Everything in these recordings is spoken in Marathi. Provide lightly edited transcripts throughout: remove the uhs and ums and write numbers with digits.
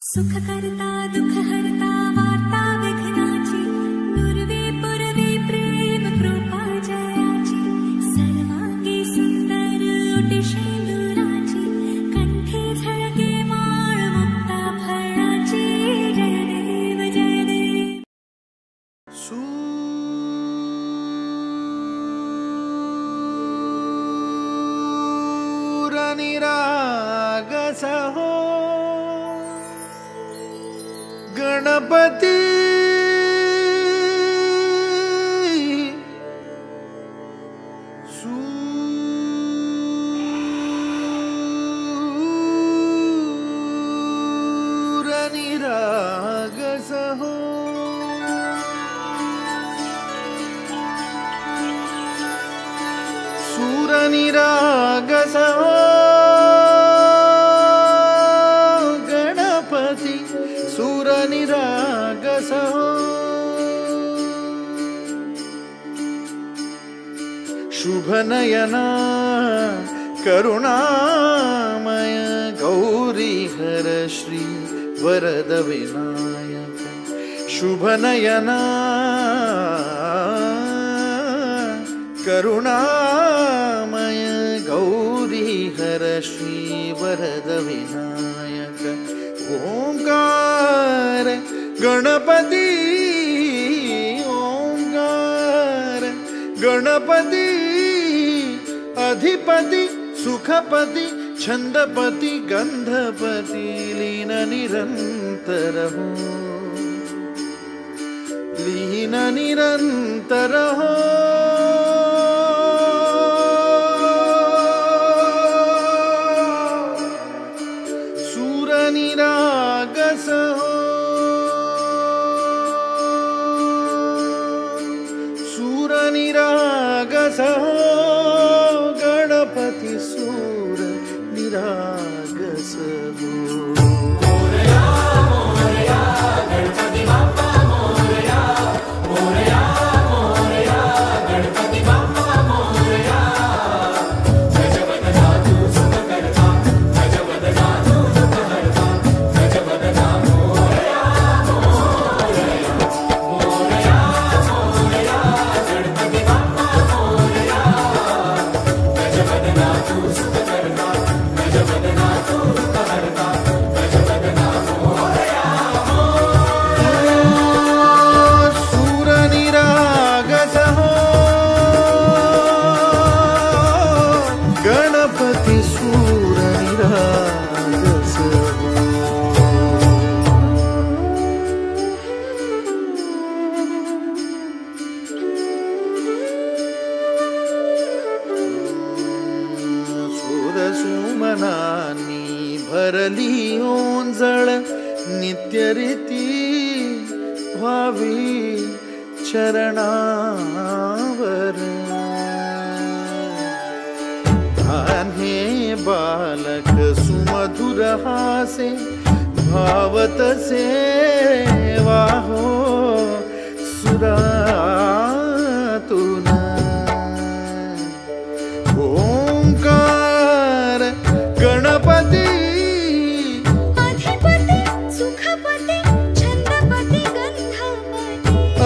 सुख करता दुख हरता वार्ता विघ्नाची पूर्वी पूर्वी प्रेम कृपा जयाची सर्वांगी सुंदर ओटी शेंदुराची कंठी झळके माळ मुक्ता फळाची जय देव जय देव सूरनिरागस हो गणपती सूरनिरागस हो सूरनिरागस हो गणपती सूरनिरागस हो शुभनयना करुणामय गौरी हर श्री वरद विनायक शुभनयना करुणामय गौरी हर श्री वरद विनायक ओंकार गणपती ओंकार गणपती अधिपति सुखपति छंदपति गंधपति लीन निरंतर हो लीन निरंतर हो सूरनिरागस हो सूरनिरागस हो गणपति सूरनिरागस हो मोरया मोरया गणपति बाप्पा मोरया मोरया मोरया गणपति बाप्पा मोरया गजवदनातु सुखकर्ता गजवदनातु दुःखहर्ता गजवदना मोरया मोरया मोरया मोरया गणपति बाप्पा मोरया गजवदनातु सुखकर्ता गजवदनातु दुःखहर्ता गजवदना मोरया सूरनिरागस हो गणपति सूरनिरागस हो सुरसुमनानी भरली ओंजळ नित्यरीती भावी चरणावर आन्हे बालक सुमधुर हासे भावत सेवा हो सुरातून ओंकार गणपती अधिपति सुखपति छंदपति गंधपति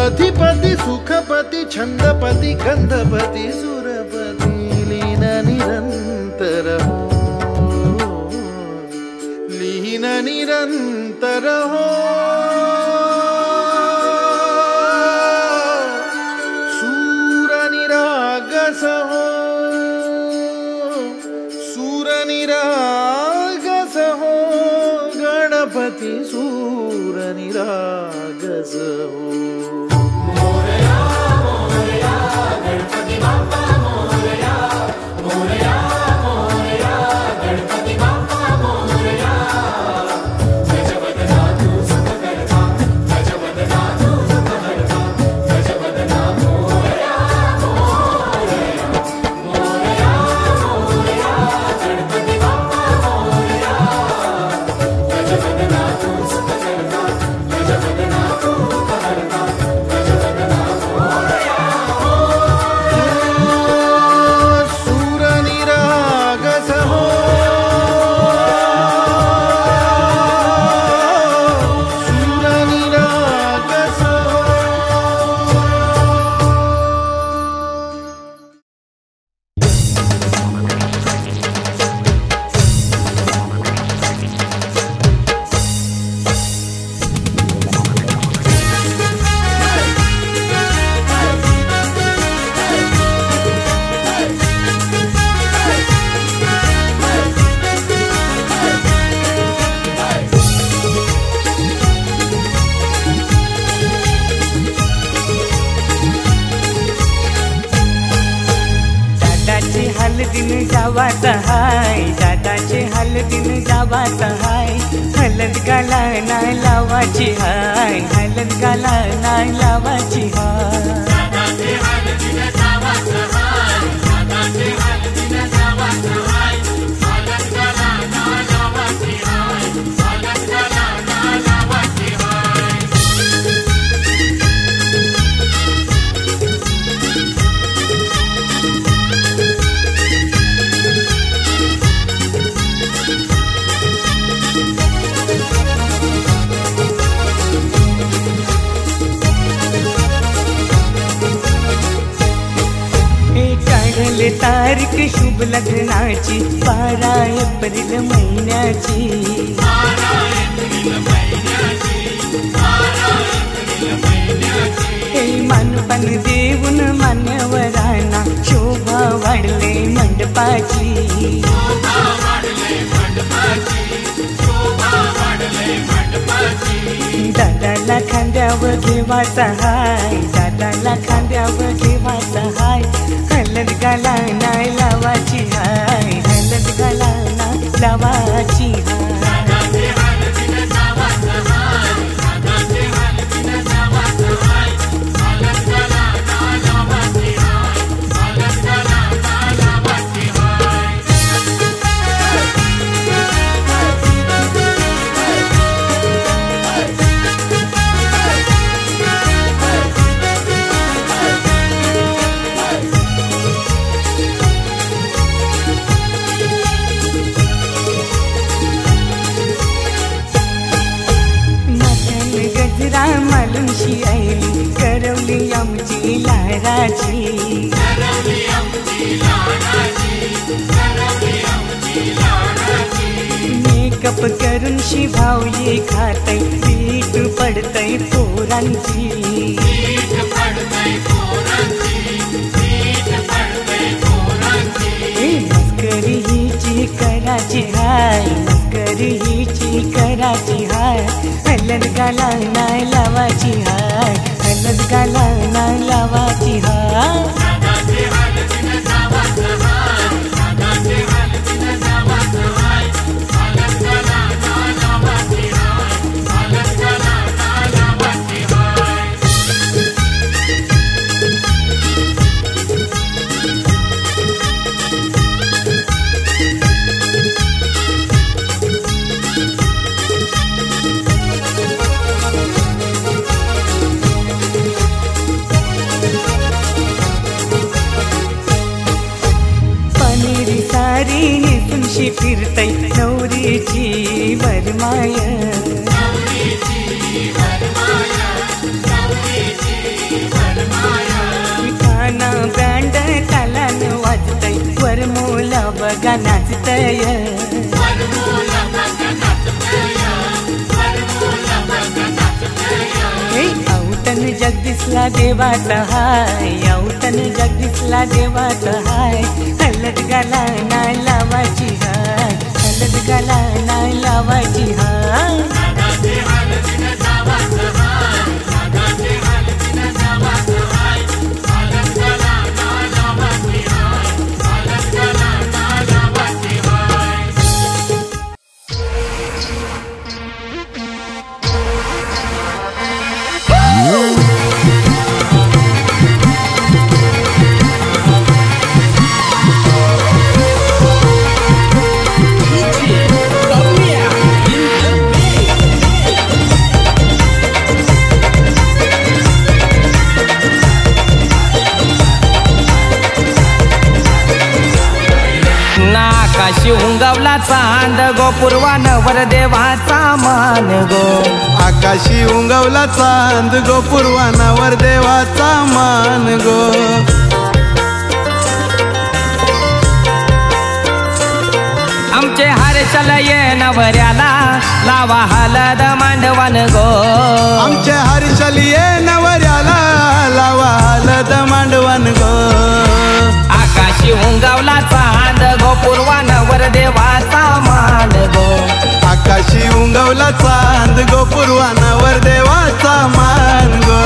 अधिपति सुखपति छंदपति गंधपति सुरपति लीन निरंतर हो लीन निरंतर हो सूरनिरागस हो सूरनिरागस हो गणपति सूरनिरागस हो मोरया मोरया गणपति बाप्पा मोरया मोरया मोरया गणपति बाप्पा मोरया गजवदनातु सुखकर्ता गजवदनातु दुःखहर्ता गजवदना मोरया मोरया मोरया मोरया गणपति बाप्पा मोरया गजवदनातु सुखकर्ता गजवदनातु दुःखहर्ता गजवदना मोरया गावात हाय, दादाचे हलदीन गावात हाय, हलद गाला नाही लावाची हाय, हलद गाला नाही लावाची हाय. तारीख शुभ लग्नाची 12 एप्रिल महिन्याची, हे मानपण देऊन मान्यवरांना शोभा वाढले मंडपाची. दादाला खांद्यावर घेवाचा हाय, दादाला खांद्यावर घेवाचा हाय, हलद गाला नाही लावाची हाय, हलद गाला नाही लावाची हाय. मालुंशी आईली करवली आमची लाडाची, मेकअप करून शिभावली खातय, पीठ पडतय पोरांची. मस्करी हिची कराची हाय, मस्करी हिची कराची हाय, हलद गाला नाही लावाची हाय, हलद गाला नाही लावाची हाय. नेसूनशी फिरतय नवरीची वरमाय, काना बँड तालान वाजतय, वरमोला बघा नाचतय. औतन जगदीशला देवाचा हाय, औतन जगदीशला देवाचा हाय, हलद गाला नाही लावाची हाय, हलद गाला नाही लावाची हाय. आकाशी उंगवला चांद गो, पूर्वानवर देवाचा मान गो. आकाशी उंगवला चांद गो, पूर्वानावर देवाचा मान गो. आमचे हर्षल ये नवऱ्याला लावा हलद मांडवान गो, आमचे हर्षल ये नवऱ्याला लावा हलद मांडवान गो. आकाशी उंगवला चांद गो, पूर्वानवर देवाचा मान गो. आकाशी उंगवला चांद गो, पूर्वानावर देवाचा मान गो.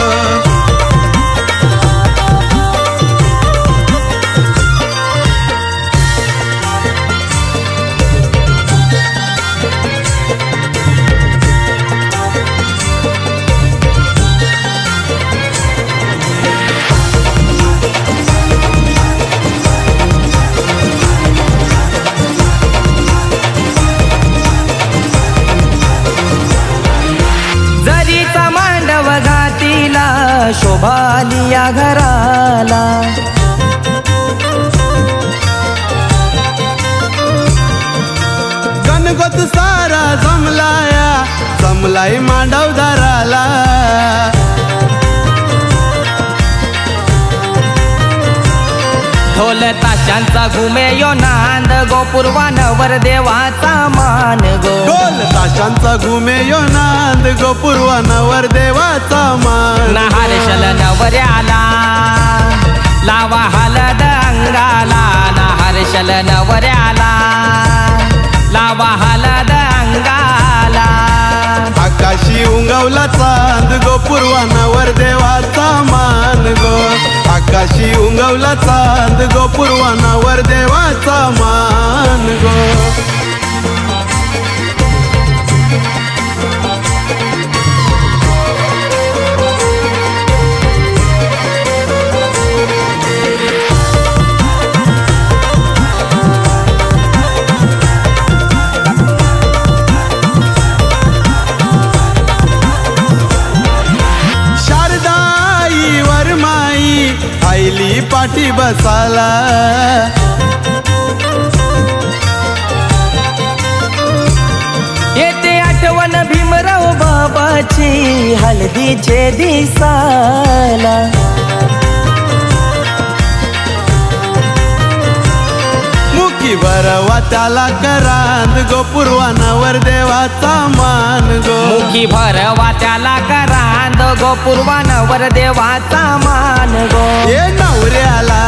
शोभाली या घराला. गणगोत सारा जमलाय मांडव दाराला. ढोल ताशांचा घुमे यो नांद गो पूर्वानवर देवाचा मान गो. ढोल ताशांचा घुमे यो नांद गो पूर्वानवर देवाचा मान. नहारशल नवऱ्याला लावा हलद अंगाला. नहारशल नवऱ्याला लावा हलद अंगाला. आकाशी उंगवला चांद गो पूर्वानवर देवाचा मान गो. आकाशी उंगवला चांद गो पूर्वानवर देवाचा मान गो. आईली पाठी बसाला. येते आठवण भीमराव बाबाची हळदीचे दिसाला. मुखी भरवा त्याला करांद गो पूर्वानवर देवाचा मान गो. मुखी भरवा त्याला करांद गो पूर्वानवर देवाचा मान गो. ये नवऱ्याला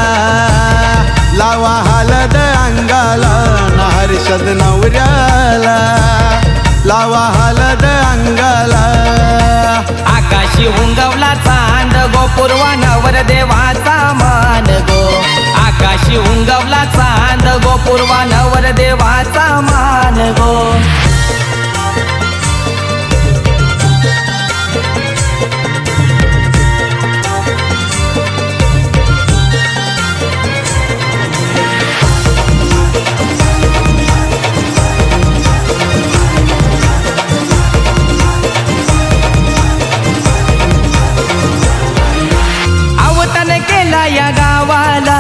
लावा हलद अंगाला. हर्षद नवऱ्याला लावा हलद अंगाला. आकाशी उंगवला चांद गो पूर्वानवर देवाचा मान गो. आकाशी उंगवला चांद गो पूर्वानवर देवाचा मान गो. या गावाला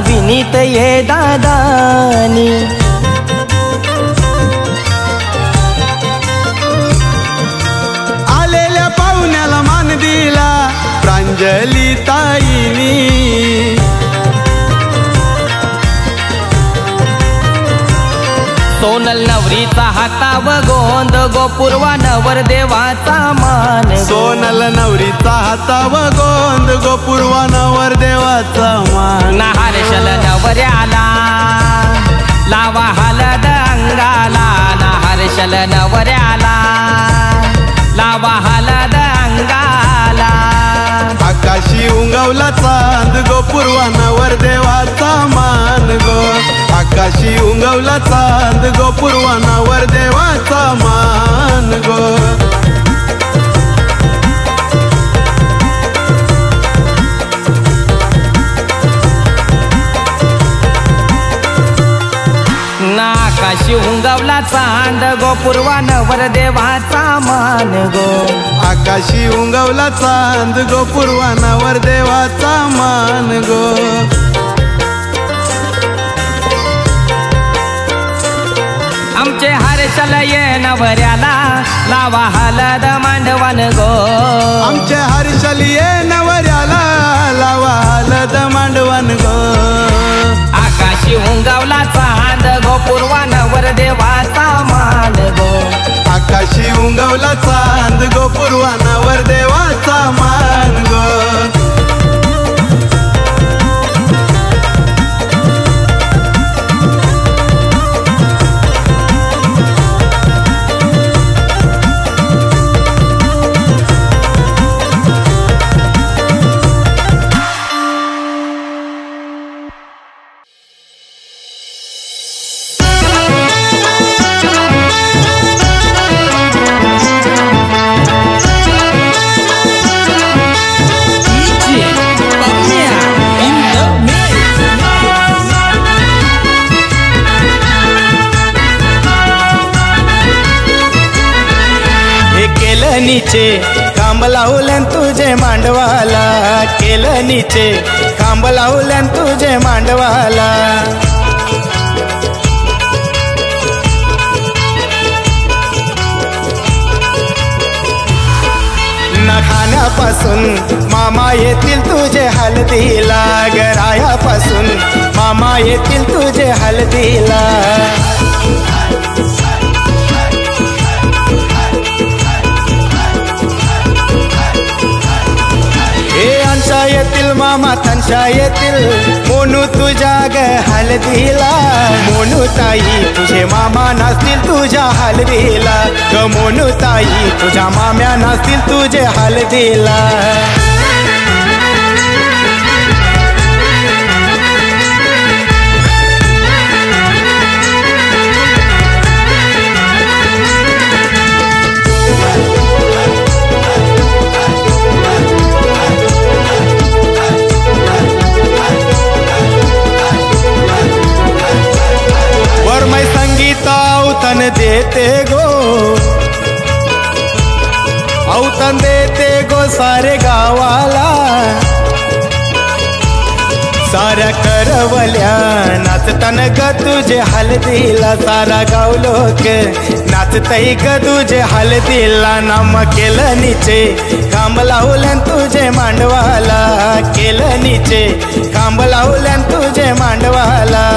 विनीत ये दादानी. आलेल्या पाहुण्याला मान दिला प्रांजली ताईनी. सोनल नवरीचा हाताव गोंद गो पूर्वानवर देवाचा मान. सोनल नवरीचा हाताव गोंद गो पूर्वानवर देवाचा मान. नहारशल नवऱ्याला लावा हलद अंगाला. नहारशल नवऱ्याला लावा हलद अंगाला. आकाशी उंगवला चांद गो पूर्वानवर देवाचा मान गो. आकाशी उंगवला चांद गो पूर्वानवर देवाचा मान गो. आकाशी उंगवला चांद गो पूर्वानवर देवाचा मान गो. आकाशी उंगवला चांद गो पूर्वानवर देवाचा मान गो. आमचे हर्षल ये नवऱ्याला लावा हलद मांडवन गो. आमचे हर्षल ये नवऱ्याला लावा हलद मांडवन गो. आकाशी उंगवला चांद गो पूर्वानवर देवाचा मान गो. आकाशी उंगवला चांद गो पूर्वानवर देवाचा मान गो. नीचे खांब लावल्यान तुझे मांडवाला केलं नीचे खांब लावल्यान तुझे मांडवाला ना खाण्यापासून मामा येतील तुझे हळदीला गरायापासून मामा येतील तुझे हळदीला हे अंशा येतील मामा तंशा येतील मोनू तुझ्या ग हळदीला मोनू ताई तुझे मामा नाचतील तुझ्या हळदीला ग मोनू ताई तुझ्या माम्या नाचतील तुझे हळदीला वरमै संगीत औतन देते गो औतन देते गो सारे गावाला साऱ्या करवल्या नाचतन ग तुझे हळदीला सारा गाव लोक नाचतई ग तुझे हळदीला नाम केलं नीचे खांब लावल्यान तुझे मांडवाला केलं नीचे खांब लावल्यान तुझे मांडवाला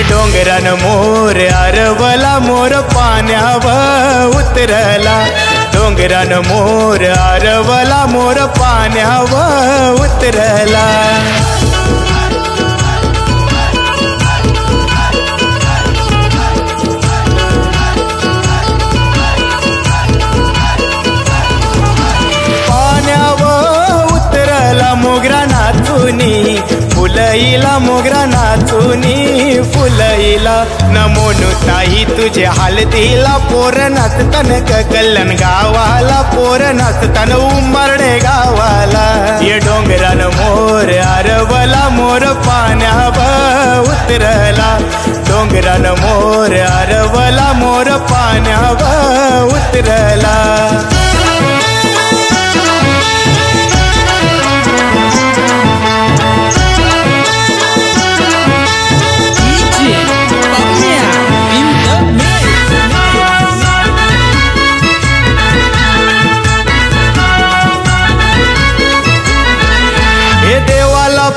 डोंगरान मोर अरवला मोर पाण्यावर उतरला डोंगरान मोर अरवला मोर पाण्यावर उतरला पाण्यावर उतरला मोगरा नाचुनी फुलईला मोगरा नाचुनी फुलईला नमोनू ताई तुझे हळदीला पोर नाचतन कल्लन गावाला पोर नाचतन उंबरडे गावाला ये डोंगरान मोर अरवला मोर पाण्यावर उतरला डोंगरान मोर अरवला मोर पाण्यावर उतरला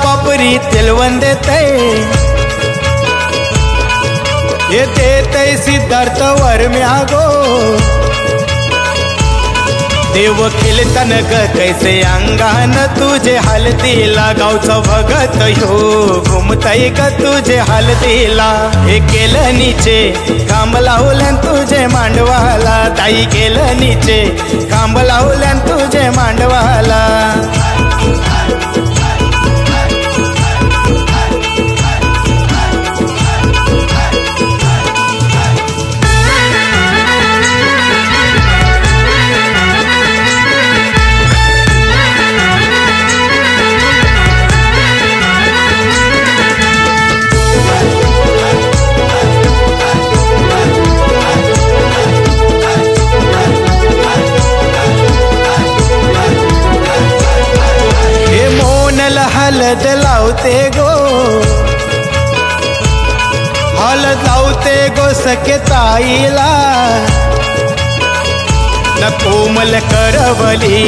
पापरी तेलवन देते ये देते सिद्धार्थ वर्म्या गो देव खेलतन ग कैसे अंगान तुझे हळदीला गावचं भगत हो घुमतई ग तुझे हळदीला हे केलं नीचे खांब लावल्यान तुझे मांडवाला ताई केलं नीचे खांब लावल्यान तुझे मांडवाला हळद लावते गो हळद लावते गो सखे ताईला न कोमल करवली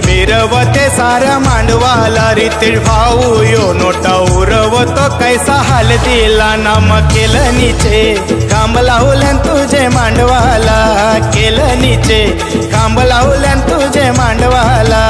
मिरवते साऱ्या मांडवाला रितीळ भाऊ यो नोटा उरवतो कैसा हळदीला नाम केलं नीचे खांब लावल्यान तुझे मांडवाला केलं नीचे खांब लावल्यान तुझे मांडवाला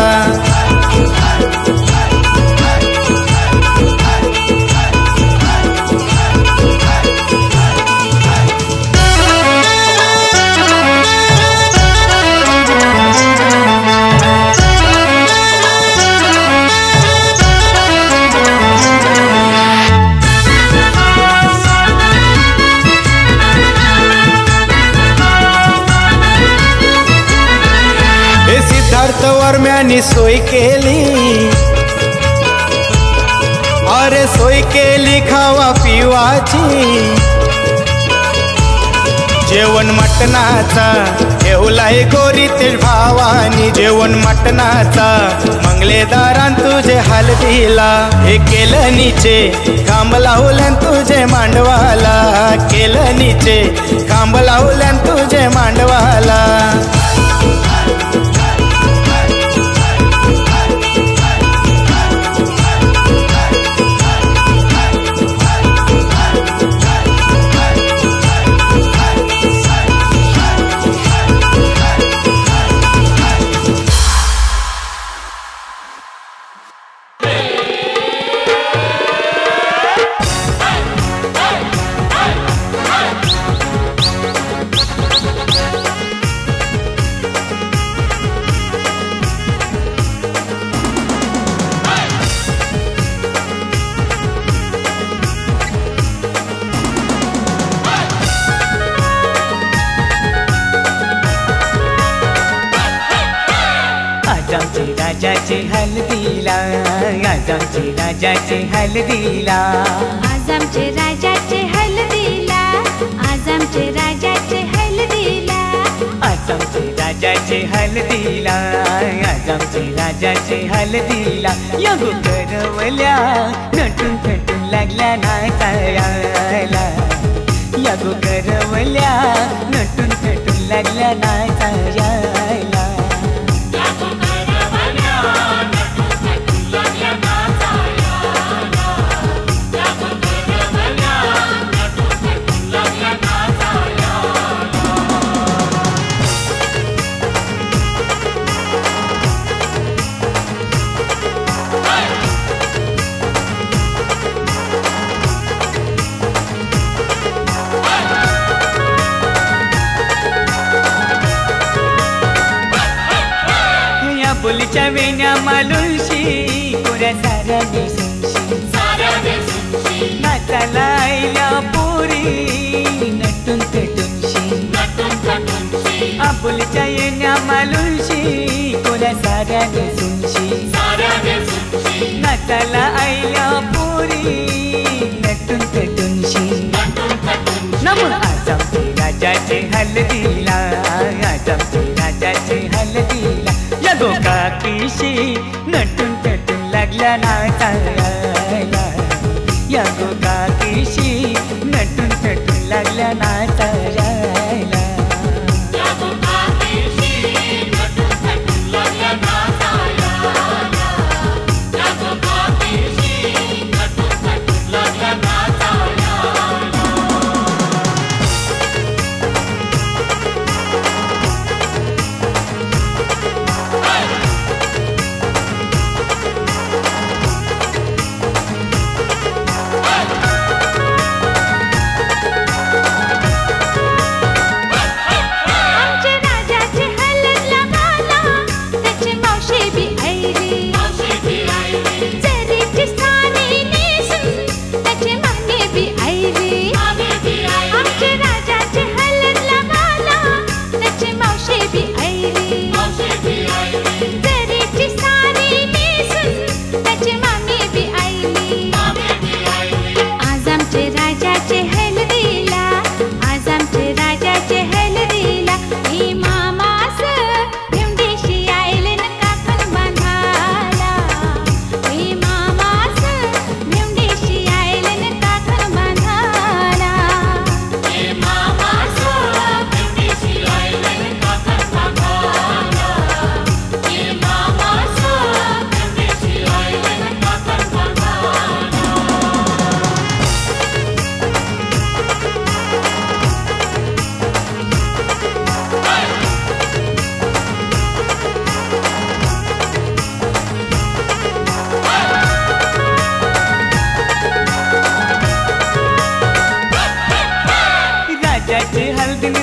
पाहुण्यानी सोय केली, अरे सोय केली खावा पिवाची। जेवण मटणाचा ठेवलाय गोरी ते भावानी, जेवण मटणाचा मंगलेदारान तुझे हलदीला। हे केलं नीचे खांब लावल्यान तुझे मांडवाला, केलं नीचे खांब लावल्यान तुझे मांडवाला। राजाचे हलदीला, आजमचे राजाचे हलदीला, आजमचे राजाचे हलदीला, आजमचे राजाचे हलदीला, आजमचे राजाचे हलदीला, आजमचे राजाचे हलदीला। या करवल्या नटून थटून लागल्या नाचायला, या करवल्या नटून थटून लागल्या नाचायला। बोलीच्या वेण्या मालुशी कोऱ्या साऱ्या नेसूनशी, नाचाला आईला पोरी नटून थटूनशी, आबोलीच्या येण्या मालुशी कोऱ्या साऱ्या नेसूनशी, नाचाला आईला पोरी नटून थटूनशी। नमो आजमचे राजाचे हलदीला, आजमचे राजाचे हलदीला। या गोकाकीशी नटून थटून लागल्या नाचायला, या गोकाकीशी नटून थटून लागल्या नाचायला।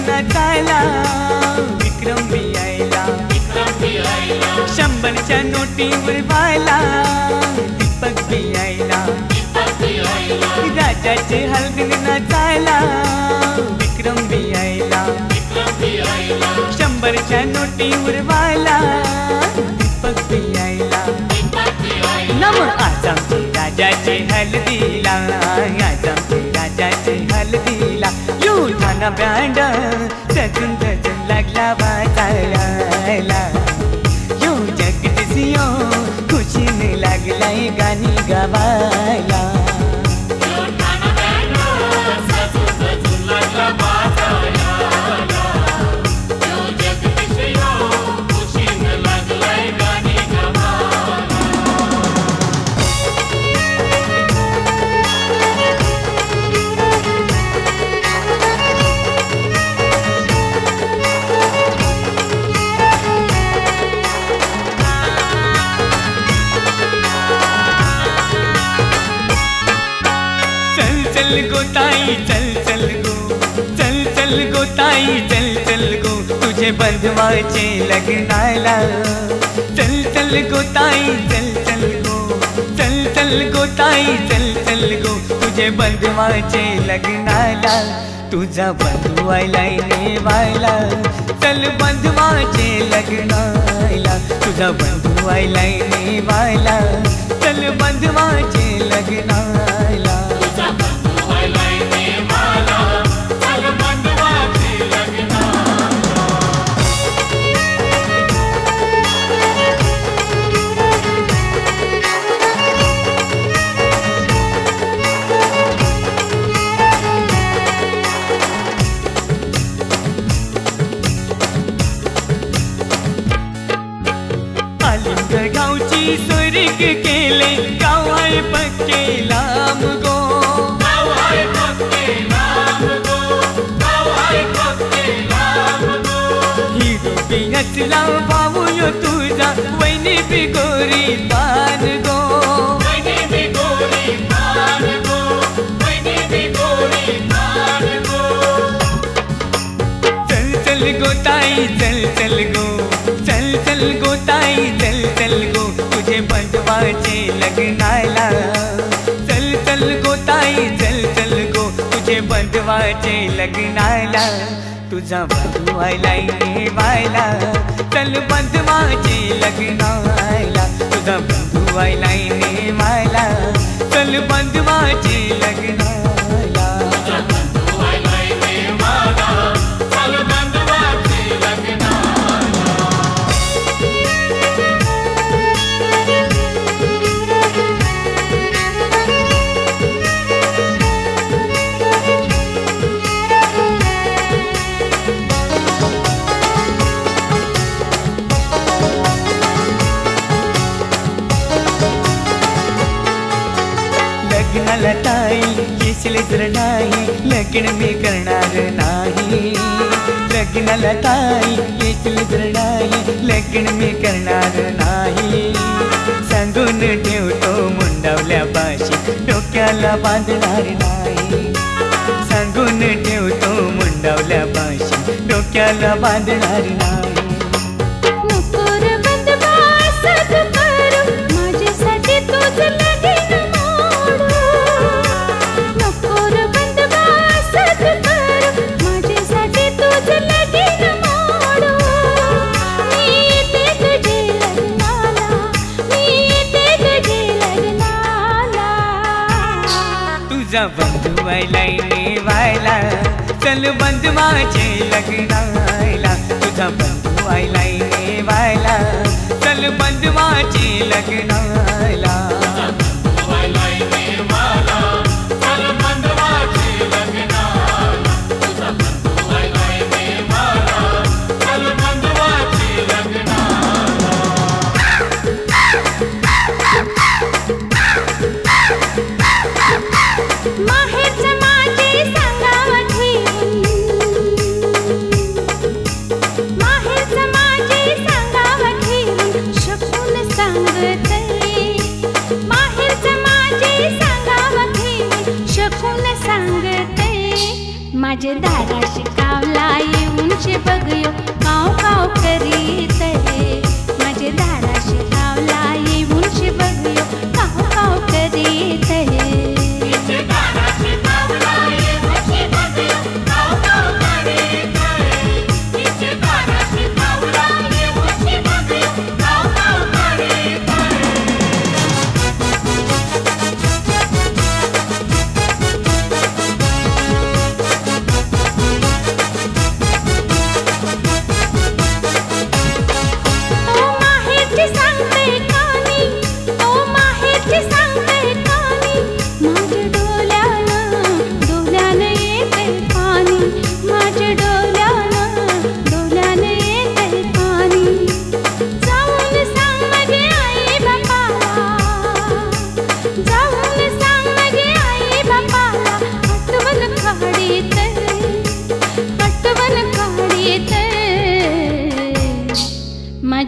नाचायला विक्रम भी आयला, शंभरच्या नोटीवर व्हायला दीपक भी आयला, राजाचे हलगीन नाचायला विक्रम भी आयला, शंभरच्या नोटीवर व्हायला दीपक भी आज आमचे राजाचे हलदीला, आज आमचे राजाचे हलदीला युठाना बँड सजून सजून लागला वाजायला. यो जगदीशियो खुशीने लागलाय गाणी गावायला. चल गो ताई चल चल गो, चल चल गो ताई चल चल गो तुझे बंधवाचे लग्नाला. चल चल गो ताई चल चल गो, चल चल गो ताई चल चल गो तुझे बंधवाचे लग्नाला. तुझा बंधू आयलाय नेवायला, चल बंधवाचे लग्नाला. तुझा बंधू आयलाय नेवायला, चल बंधवाचे लग्नाला. गावची स्वर्ग केले गाव आहे पक्के लांब गो, गाव आहे पक्के लांब गो, गाव आहे पक्के लांब गो. ही रूपी हसला भाऊ यो तुझा वैनी बिगोरी पान गो, वैनी बिगोरी पान गो, वैनी बिगोरी पान गो. चल चल गो ताई चल चल गो, चल चल गो ताई चल चल गो तुझे बंधवाचे लग्नाला. चल चल गो ताई चल चल गो तुझे बंधवाचे लग्नाला. तुझा बंधू आयलाय नेवायला, चल बंधवाचे लग्नाला. तुझा बंधू आयलाय नेवायला, चल बंधवाचे लग्नाला. लग्नाला ताई येशील तर नाही, लग्न मी करणार नाही. लग्नाला ताई येशील तर नाही, लग्न मी करणार नाही. सांगून ठेवतो मुंडावल्या पाशी डोक्याला बांधणार नाही. सांगून ठेवतो मुंडावल्या पाशी डोक्याला बांधणार नाही. तुझा बंधू आयलाय नेवायला, चल बंधवाचे लग्नाला. तुझा बंधू आयलाय नेवायला, चल बंधवाचे लग्नाला. माहेर समाजे सांगावठी शकून सांगते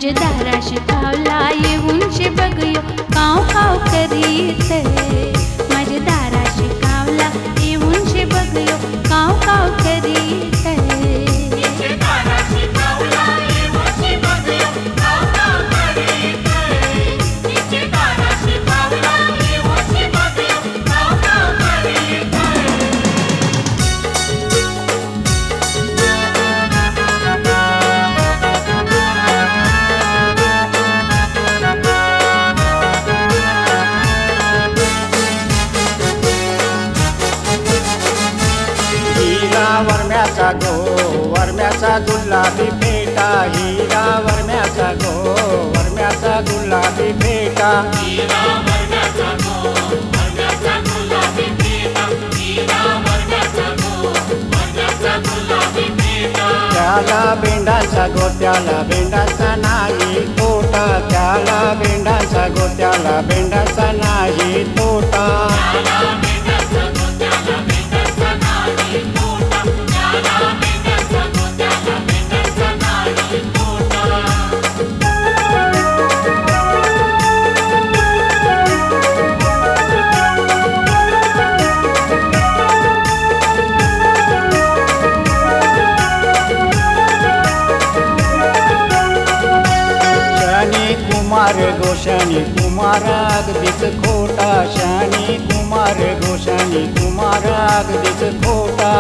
माझ्या दाराशी कावला येऊन शे बघयो काव काव करीत माझ्या दाराशी कावला येऊन शे बघयो काव काव करीत वर्म्याचा गो वर्म्याचा गुलाबी फेटा हिरा वर्म्याचा गो वर्म्याचा गुलाबी फेटा त्याला बेंडाचा गोत्याला बेंडाचा नाही तोटा त्याला बेंडाचा गोत्याला बेंडाचा नाही तोटा शनी कुमार अगदीच खोटा शनी कुमार शनी कुमार अगदीच खोटा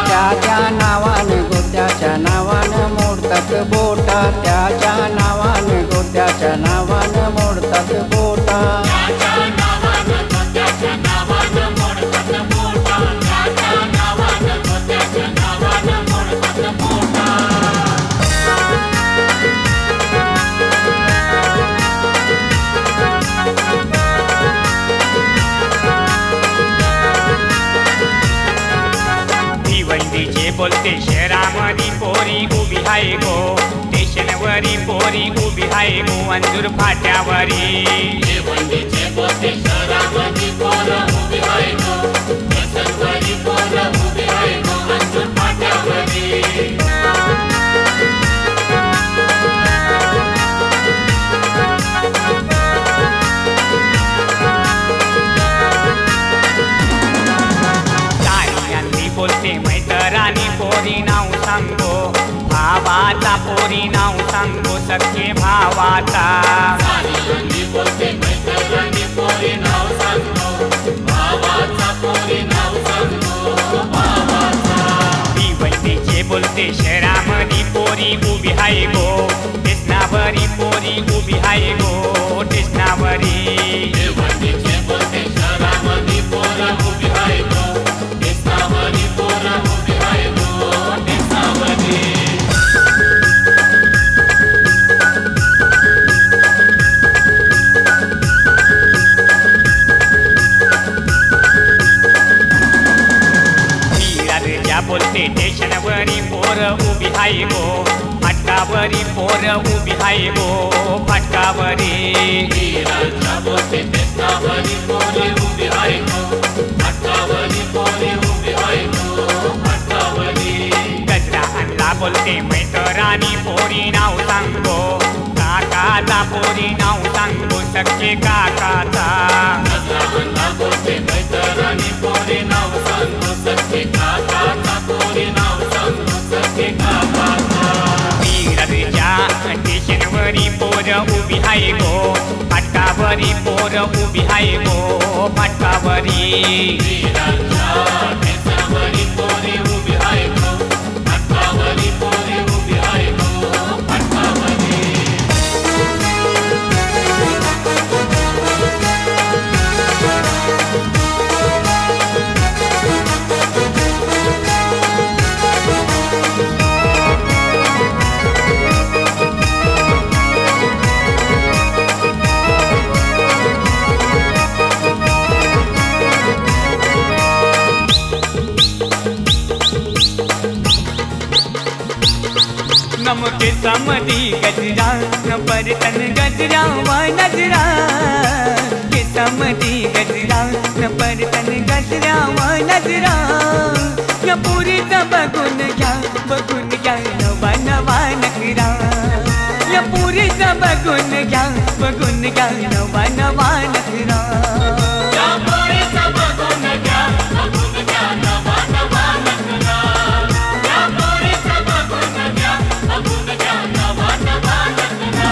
त्याच्या नावानं गोत्याच्या नावानं मोडतात बोटा त्याच्या नावानं गोत्याच्या नावानं मोडतात बोटा भिवंडीचे बोलते शहरामधी पोरी उभी हाय गो स्टेशनवरी पोरी उभी हाय गो अंजूर फाट्यावरी भिवंडीचे बोलते शहरामधी पोरं उभी हाय गो स्टेशनवरी पोरं उभी हाय गो अंजूर फाट्यावरी बोलते मैतरानी पोरी नाव सांगो भावाचा पोरी नाव सांगो सख्खे भावाचा बोलते मैतरानी पोरी नाव सांगो भावाचा पोरी नाव सांगो भावाचा भिवंडीचे बोलते शहरामधी पोरी उभी हाय गो स्टेशनावरी पोरी उभी हाय गो स्टेशनावरी भिवंडीचे बोलते शहरामधी पोरं उभी हाय गो स्टेशनावरी पोरं उभी हाय गो स्टेशनावरी बोलते स्टेशनवरी पोरं उभी हाय गो फाटकावरी पोरं उभी हाय गो फाटकावरी बोलते स्टेशनावरी पोरी उभी हाय गो फाटकावरी पोरी उभी हाय गो फाटकावरी गजरा आणला बोलते मैतरानी पोरी नाव सांगो काकाचा पोरी नाव सांगो सख्खे काकाचा बोलते मैतरानी पोरी नाव सांगो सख्खे काकाचा पोरी नाव सांगो सख्खे काकाचा वीरच्या स्टेशनवरी पोरं उभी हाय गो फाटकावरी पोरं उभी हाय गो फाटकावरी स्टेशनवरी पोरी उभी हाय गो फाटकावरी पोरी उभी हाय गो फाटकावरी नमके समधी गजरा न परतन गजरा व नजरा के समधी गजरा न परतन गजरा नजरा या पुरीचा बघून घ्या नवा नवा नखरा या पुरीचा बघून घ्या नवा नवा नखरा या पोरीचा बघून घ्या नवा नवा नखरा या पोरीचा बघून घ्या नवा नवा नखरा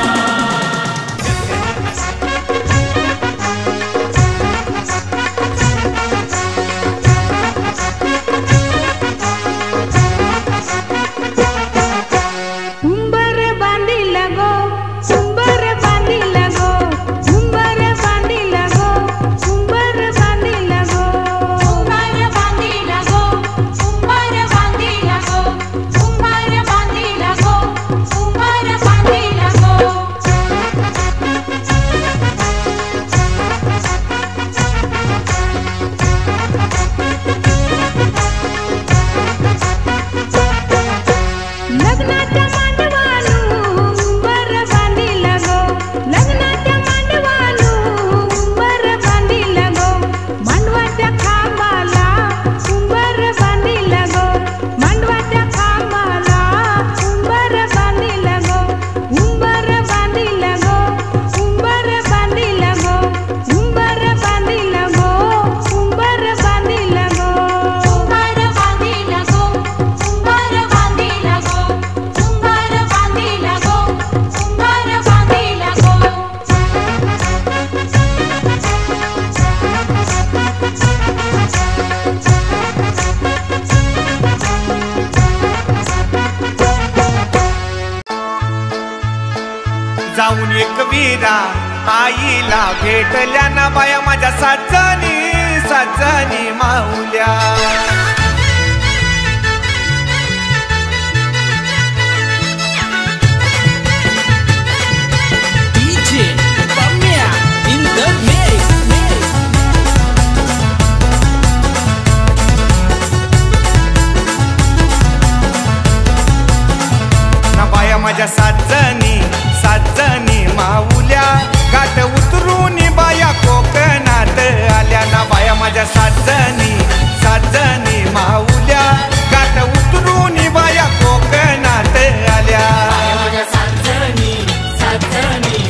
जाऊन एक वीरा आईला भेटल्या ना बाया माझ्या साजनी माऊल्या ना बाया माझ्या साजनी माऊल्या गाठ उतरून बाया कोकणात आल्या ना बाया माझ्या साजनी माऊल्या गाठ उतरून बाया कोकणात आल्या माझ्या साजनी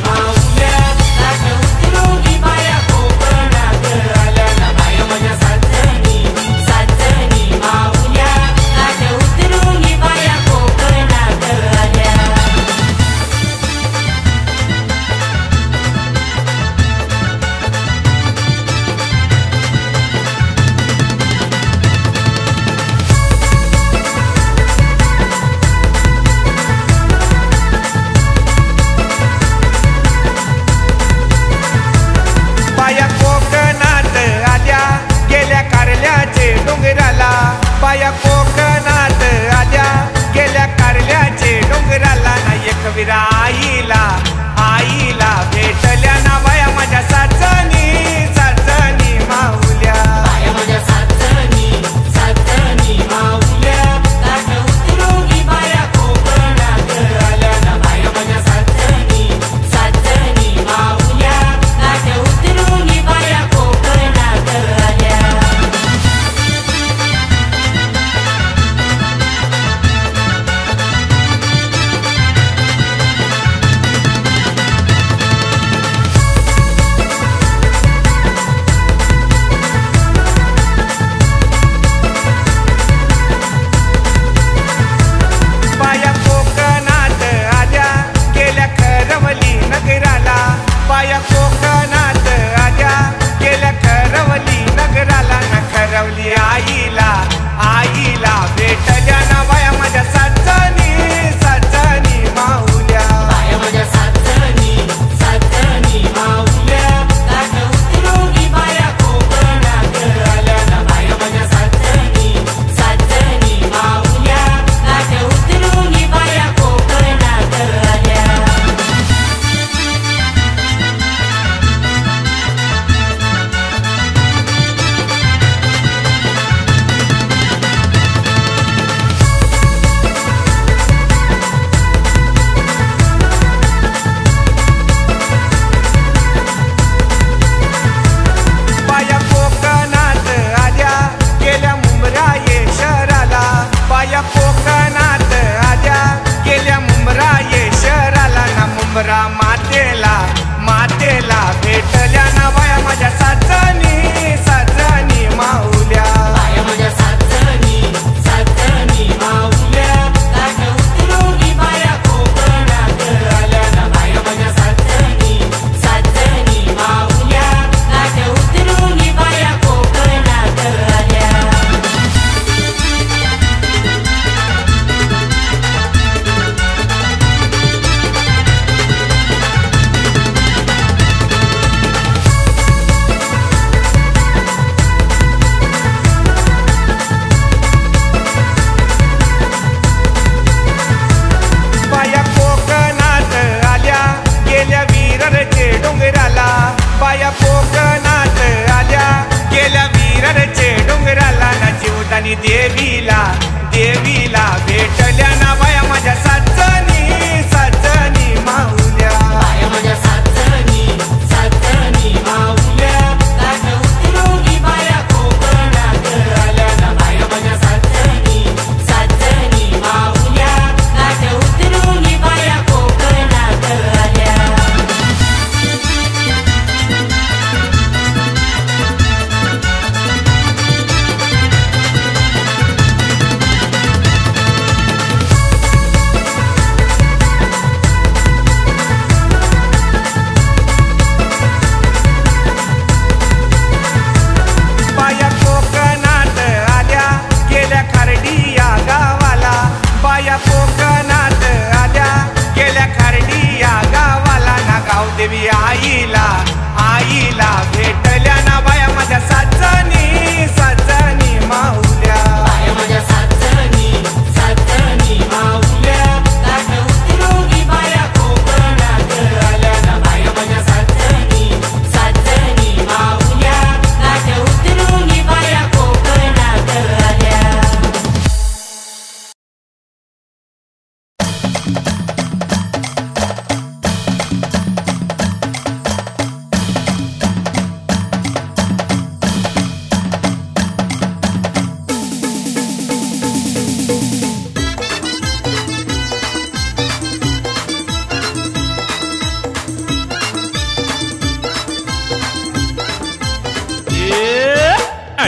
माऊल्या गाठ उतरून बाया कोकणात आल्या ना बाया माझ्या साजनी माऊल्या गाठ उतरून बाया कोकणात आल्या बाया कोकणात आल्या गेल्या कारल्याचे डोंगराला बाया कोकणात आल्या गेल्या कारल्याचे डोंगराला ना एक विरा आईला भेटल्या ना बाया माझ्या साजनी माऊल्या बाया माझ्या साजनी माऊल्या गाठ उतरून बाया कोकणात आल्या ना बाया माझ्या साजनी माऊल्या गाठ उतरून बाया कोकणात आल्या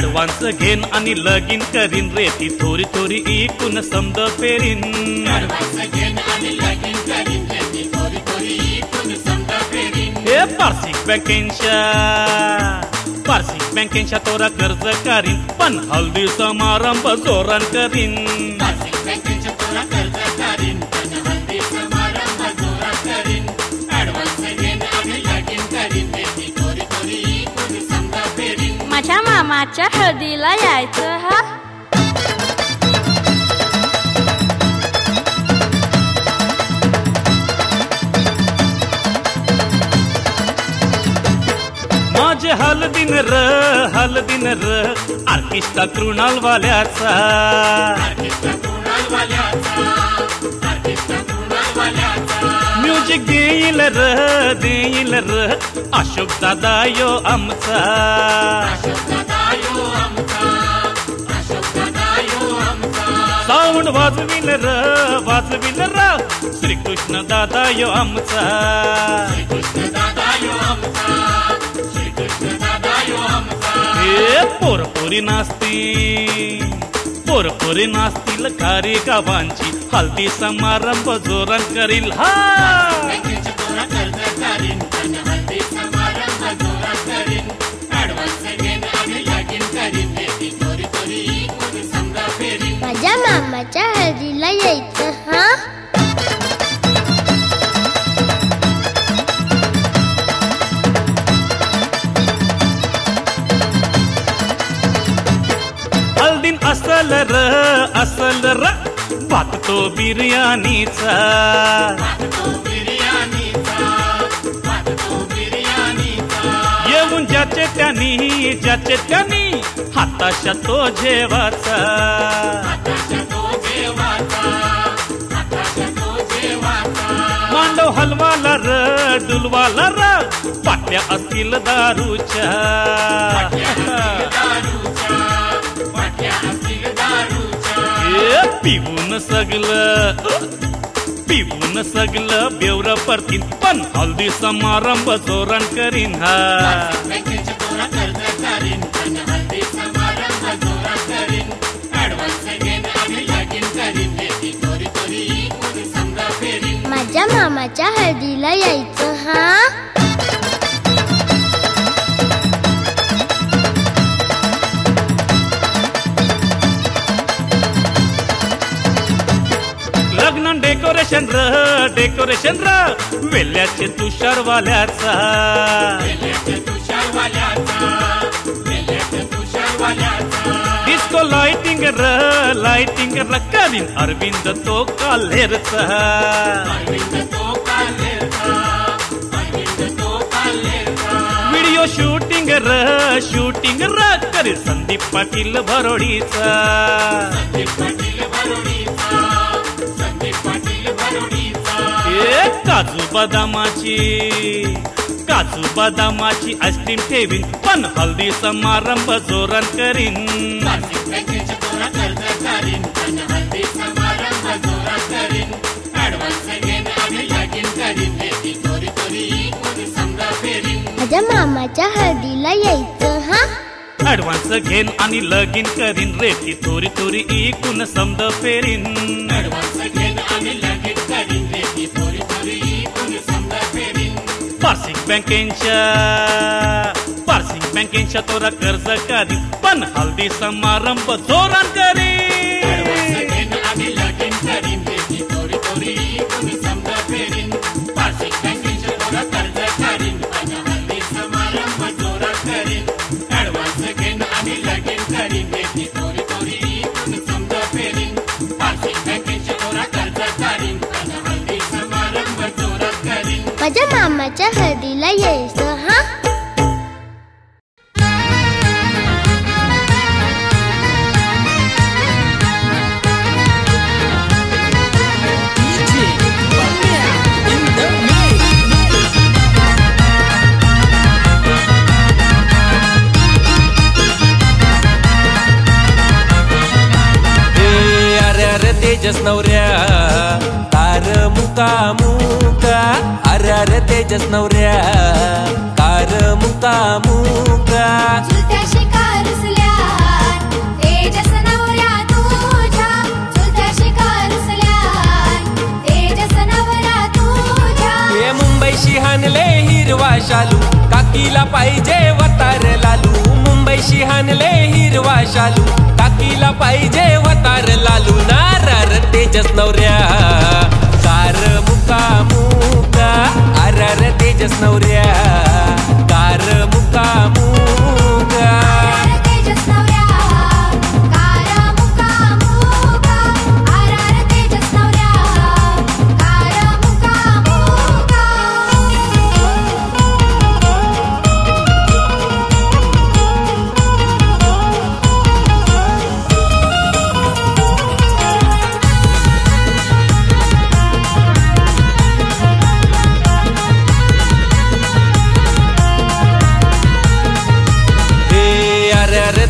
ऍडव्हान्स घेन आणि लगीन करीन रे ती थोरी थोरी इकून समद पेरीन हे वार्षिक बँकेच्या तोरा कर्ज करीन पण हल्दी समारंभ जोरान करीन माझ्या मामाच्या हळदीला यायचं हा. माझे हलदिन र आर्किस्ट्रा कृणाल वाल्याचा म्युझिक देईल र अशोक दादा यो आमचा साऊंड वाजविल र श्रीकृष्ण दादा यो आमचा पोरपोरी नाचतील खारी गावांची हल्दी समारंभ जोरान करील हा. माझ्या मामाच्या हळदीला यायचं हा. हल्दीन असल र भात तो बिर्याणीचा येऊन ज्याचे त्यांनी हाताशा तो जेवाचा मांडव हलवाला र डुलवाला र पाट्या असतील दारूच्या पिवून सगलं बेवर परतीन पण हल्दी समारंभ जोरान करीन हा. माझ्या मामाच्या हळदीला यायचं हा. लग्न डेकोरेशन र वेल्याचे तुषारवाल्याचा डिस्को लाइटिंग र करीन अरविंद तो कालेरचा व्हिडिओ शूटिंग र करीन संदीप पाटील भरोडीचा काजू बदामाची आईस्क्रीम ठेवीन पण हल्दी समारंभ जोरान करीन. माझ्या मामाच्या हळदीला यायचं हा. ऍडव्हान्स घेन आणि लगीन करीन रे ती थोरी थोरी इकून समद पेरीन वार्षिक बँकेच्या तोरा कर्ज करीन पण हल्दी समारंभ जोरान करीन. माझ्या मामाच्या हळदीला यायचं हा. तेजस नवऱ्या कार मुका मुका अरे तेजस नवऱ्या कार मुका मुका चुलत्या शिकार असल्या मुंबईशी हानले हिरवा शालू काकीला पाहिजे वतार लालू मुंबईशी हानले हिरवा शालू काकीला पाहिजे वतार लालू नारार तेजस नवऱ्या कार मुका मुका आरार तेजस नवऱ्या कार मुका मुका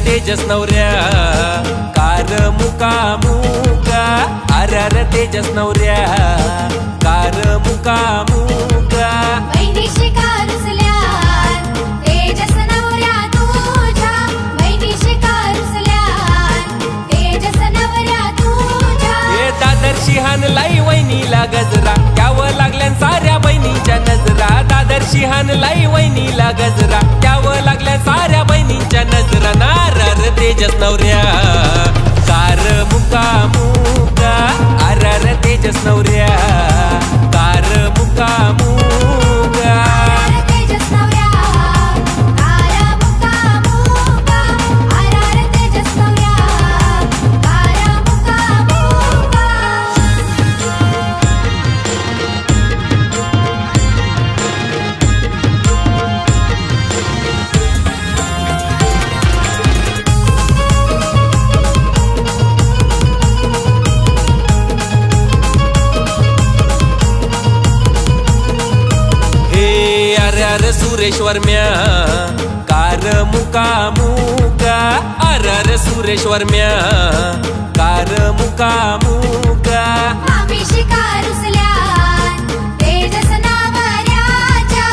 तेजस नवऱ्या कार मुका मुका आरार तेजस नवऱ्या कार मुका मुका बहिणीशी कार रुसल्यान तेजस नवऱ्या तुझ्या बहिणीशी कार रुसल्यान तेजस नवऱ्या तुझ्या हे दादरशी हानलाई वहिनीला गजरा त्यावर लागल्यान साऱ्या बहिणींच्या नजरा दादरशी हानलाई वहिनीला गजरा त्यावर लागल्या साऱ्या बहिणींच्या नजरा नारार तेजस नवऱ्या कार मुका मुका आरार तेजस नवऱ्या कार मुका मुका तेजस नवऱ्या कार मुका मुका आरार तेजस नवऱ्या कार मुका मुका सुरेश्वर म्या कार मुका मुका आरार सुरेश्वर म्या कार मुका मुका आम्हीशी कार रुसल्यान तेजस नवऱ्याच्या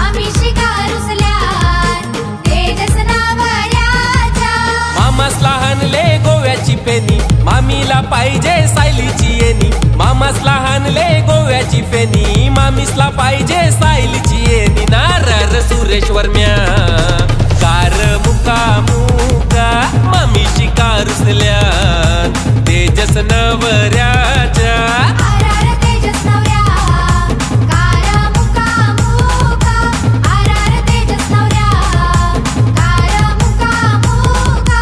आम्हीशी कार रुसल्यान तेजस नवऱ्याच्या मामास लहानले गोव्याची पेनी मामीला पाहिजे सायलीची येणी मामास लहानले गोव्याची पेनी मामीसला पाहिजे सायलीची येणी नारार सुरेश्वर म्या कार मुका मुका मामीशी कार रुसल्यान तेजस नवऱ्याच्या आरार तेजस नवऱ्या कार मुका मुका आरार तेजस नवऱ्या कार मुका मुका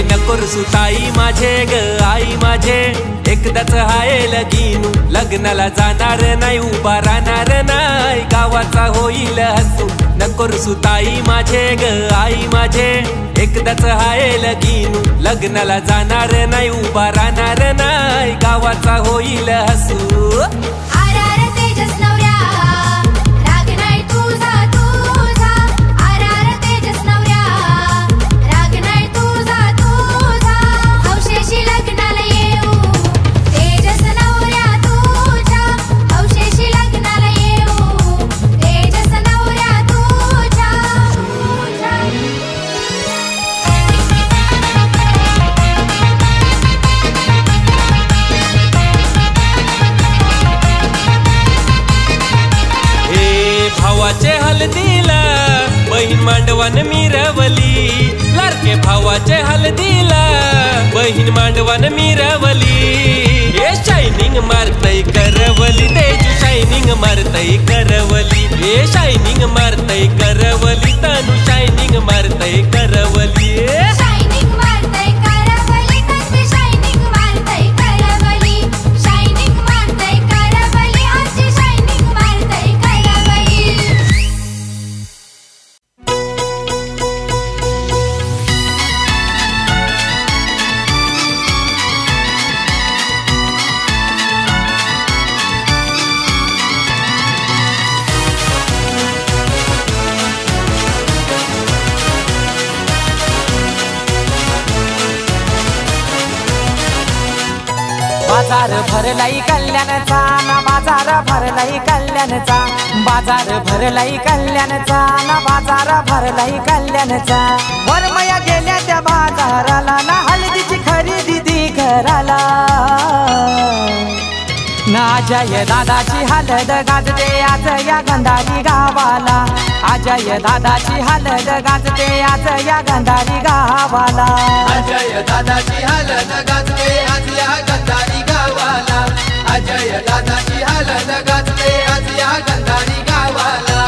नको सुताई माझे ग आई माझे एकदाच हाय लगीन लग्नाला जाणार नाही उभा राहणार नाही गावाचा होईल हसू नको सुताई माझे ग आई माझे एकदाच हाय लगीन लग्नाला जाणार नाही उभा राहणार नाही गावाचा होईल हसू आरार तेजस नवऱ्या राग नाही तुझा तुझा आरार तेजस नवऱ्या राग नाही तुझा तुझा हौशेशी लग्नाला येऊ तेजस नवऱ्या तुझ्या हौशेशी लग्नाला येऊ तेजस नवऱ्या तुझ्या भावाचे हलदीला बहीण मांडवान मिरवली लाडके भावाचे हलदीला बहीण मांडवान मिरवली हे शायनिंग मारतय करवली तेजू शायनिंग मारतय करवली हे शायनिंग मारतय करवली तनु शायनिंग मारतय करवली शायनिंग मारतय करवली तन्वी शायनिंग मारतय करवली शायनिंग मारतय करवली आजी शायनिंग मारतय करवली बाजार भरलाई कल्याणचा ना बाजार भरलाई कल्याणचा बाजार भरलाई कल्याणचा ना बाजार भरलाई कल्याणचा वरमया गेल्या त्या बाजाराला ना हळदीची खरेदी दी कराला ना अजय दादाची हलद गाजते आज या गंधारी गावाला अजय दादाची हलद गाजते आज या गंधारी गावाला अजय दादाची हलद गाजते आज या गंधारी गावाला अजय दादाची हलद गाजते आज या गंधारी गावाला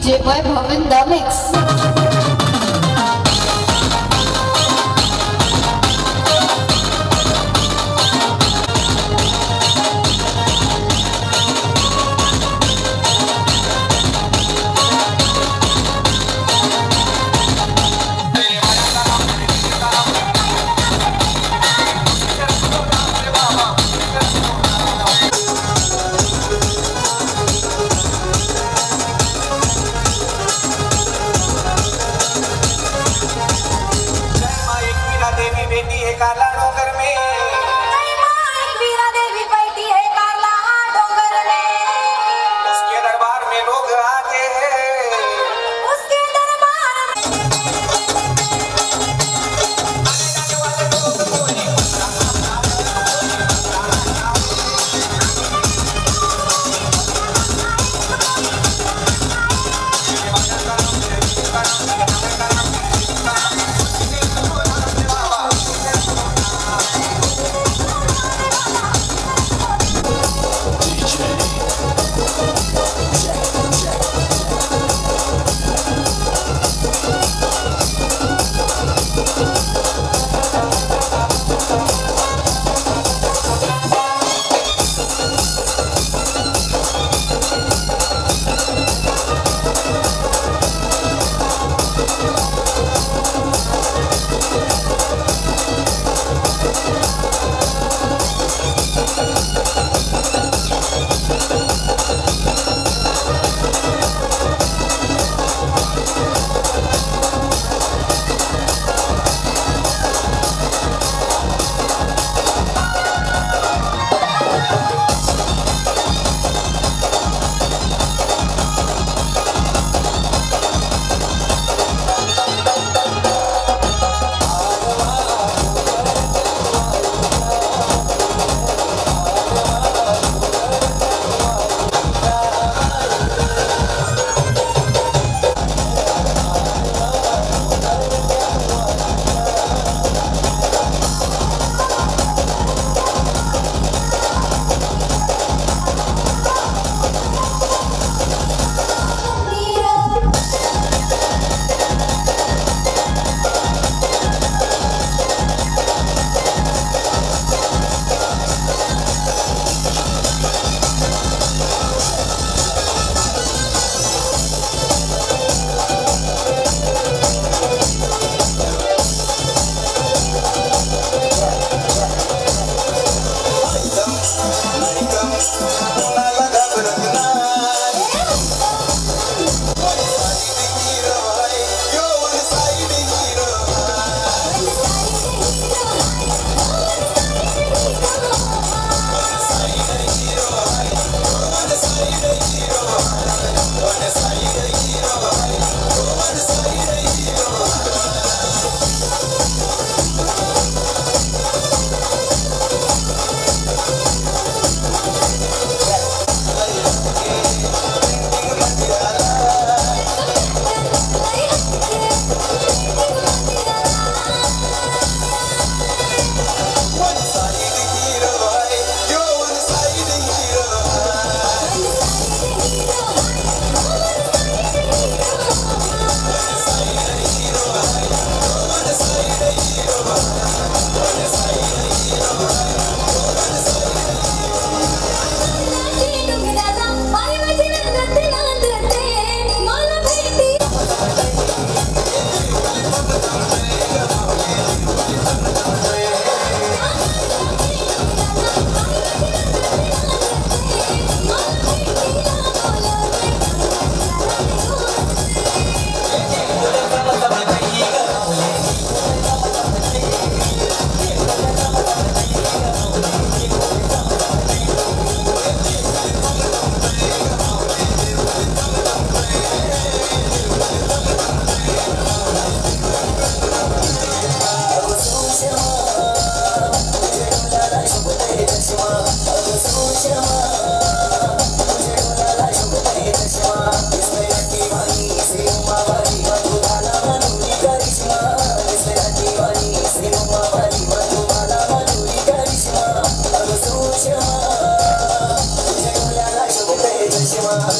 DJ Vaibhav in the mix. Starter,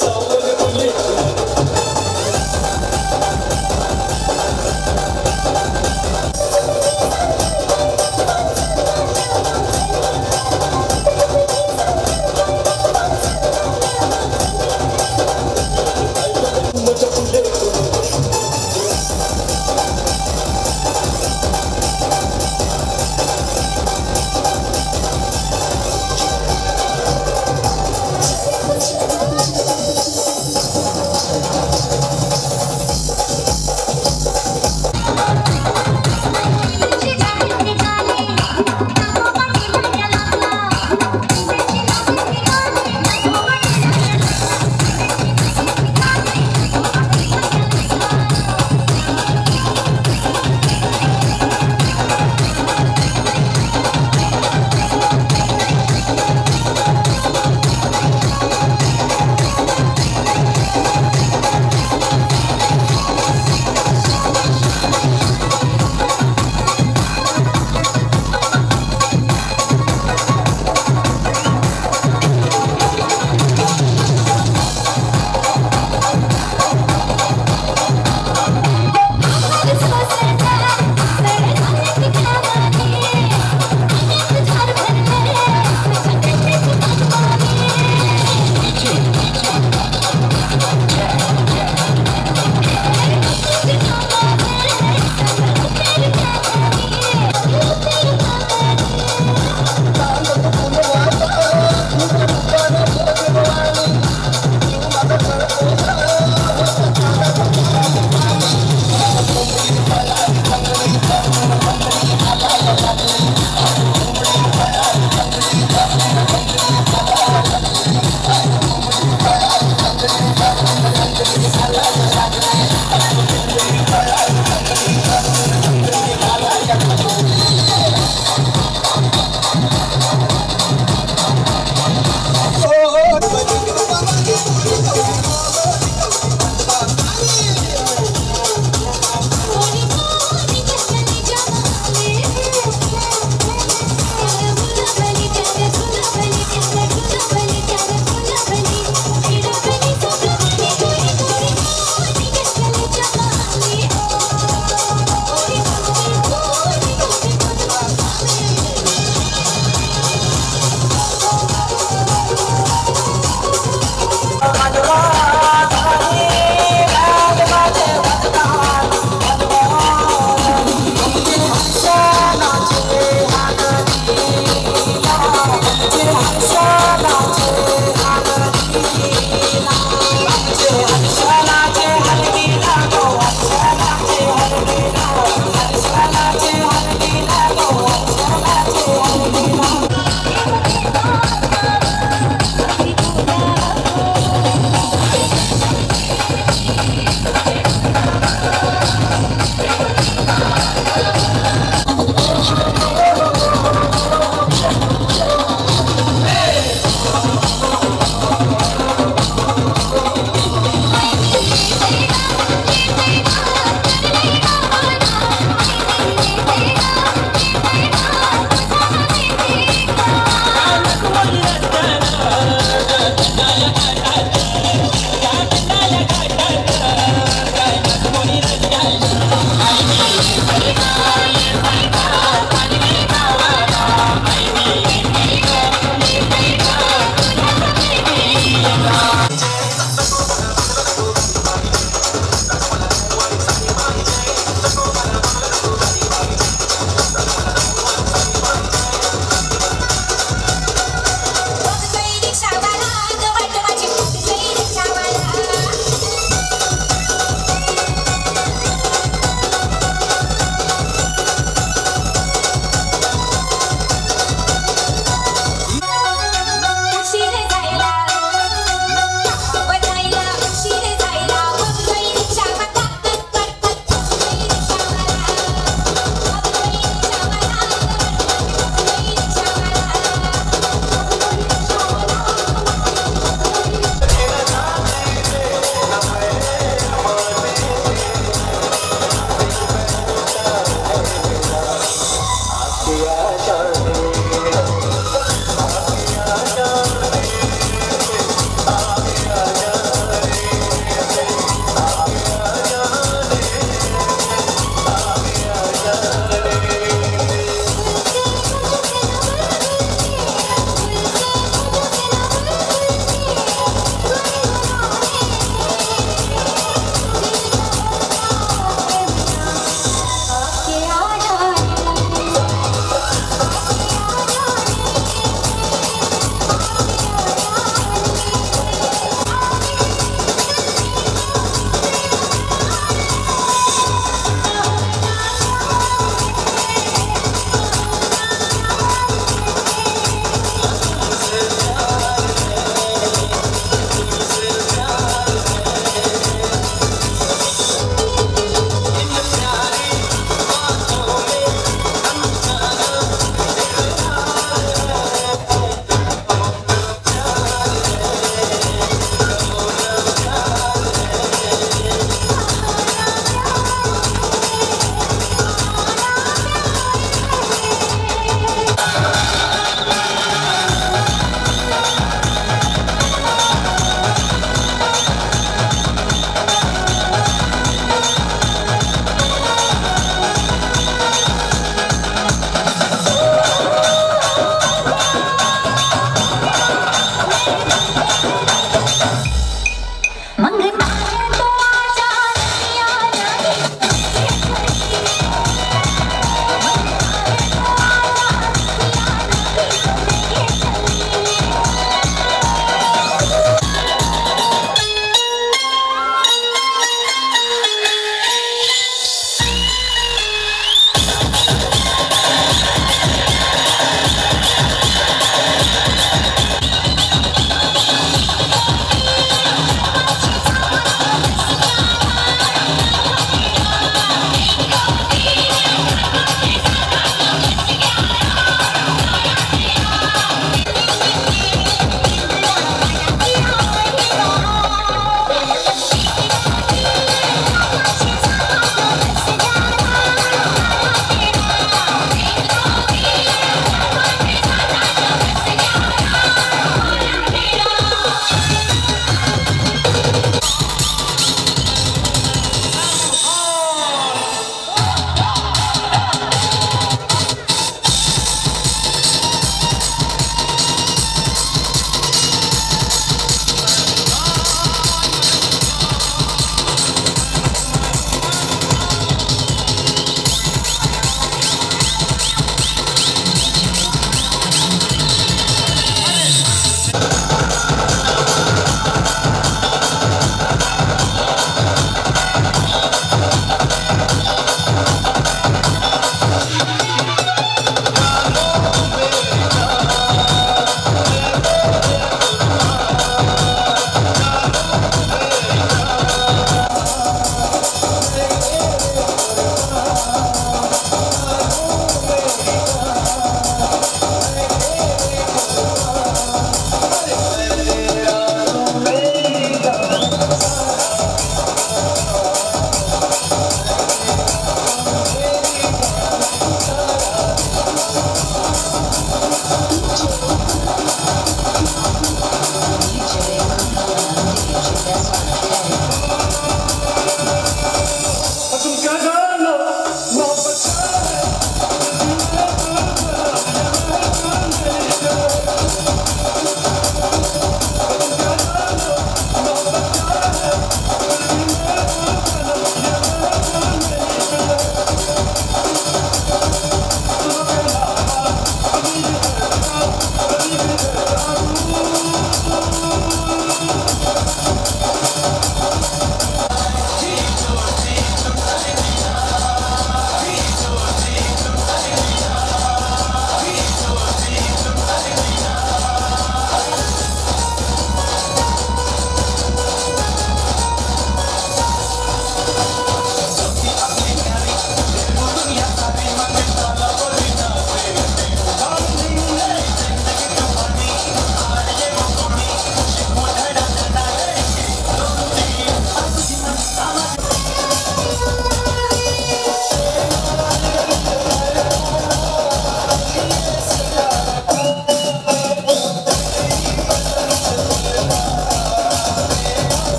sound of the